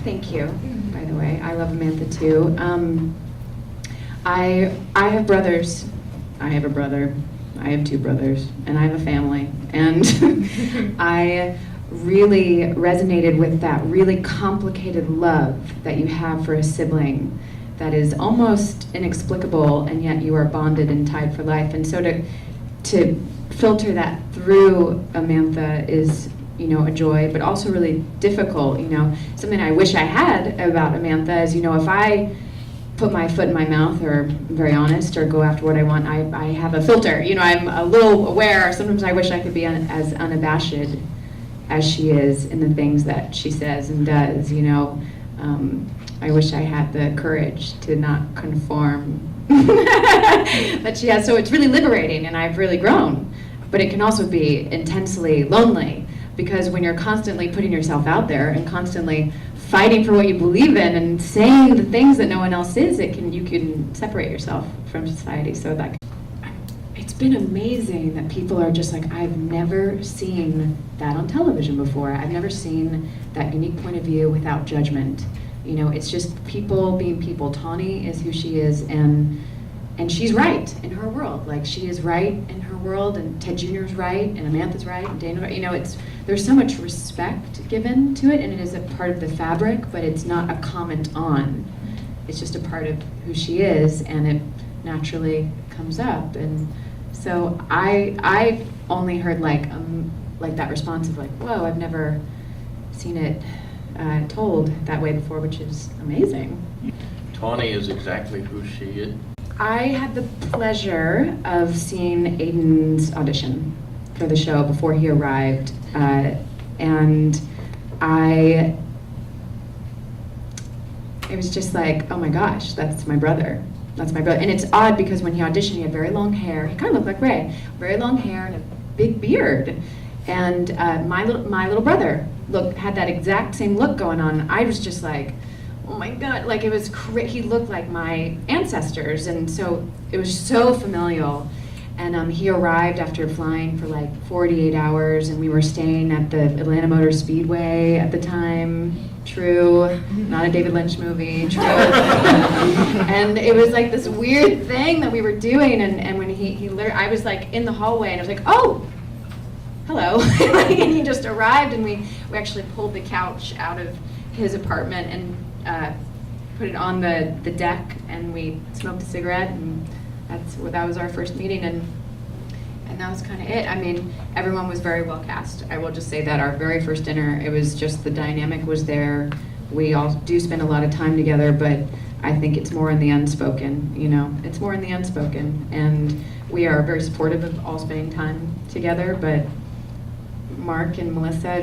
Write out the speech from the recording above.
Thank you, by the way. I love Amantha too. I have brothers. I have a brother. I have two brothers, and I have a family. And I really resonated with that really complicated love that you have for a sibling that is almost inexplicable, and yet you are bonded and tied for life. And so to filter that through Amantha is, you know, a joy, but also really difficult. You know, something I wish I had about Amantha is, you know, if I put my foot in my mouth, or I'm very honest, or go after what I want, I have a filter. You know, I'm a little aware. Sometimes I wish I could be as unabashed as she is in the things that she says and does. You know, I wish I had the courage to not conform that she has. So it's really liberating, and I've really grown. But it can also be intensely lonely, because when you're constantly putting yourself out there and constantly fighting for what you believe in and saying the things that no one else is, you can separate yourself from society. So that it's been amazing that people are just like, I've never seen that on television before. I've never seen that unique point of view without judgment. You know, it's just people being people. Tawny is who she is, and she's right in her world. Like, she is right in her world, and Ted Jr.'s right, and Amantha's right, and Dana's right. You know, there's so much respect given to it, and it is a part of the fabric, but it's not a comment on. It's just a part of who she is, and it naturally comes up. And so I've only heard like that response of like, whoa, I've never seen it told that way before, which is amazing. Tawny is exactly who she is. I had the pleasure of seeing Aiden's audition for the show before he arrived, and it was just like, oh my gosh, that's my brother. That's my brother. And it's odd because when he auditioned, he had very long hair. He kind of looked like Ray. Very long hair and a big beard. And my little brother had that exact same look going on. I was just like, oh my God, like it was he looked like my ancestors, and so it was so familial. And he arrived after flying for like 48 hours, and we were staying at the Atlanta Motor Speedway at the time. True, not a David Lynch movie, true. And it was like this weird thing that we were doing, and when he literally, I was like in the hallway, and I was like, oh, hello. And he just arrived, and we actually pulled the couch out of his apartment and put it on the deck, and we smoked a cigarette, and that was our first meeting, and that was kind of it. I mean, everyone was very well cast. I will just say that our very first dinner, it was just the dynamic was there. We all do spend a lot of time together, but I think it's more in the unspoken, you know. It's more in the unspoken, and we are very supportive of all spending time together, but Mark and Melissa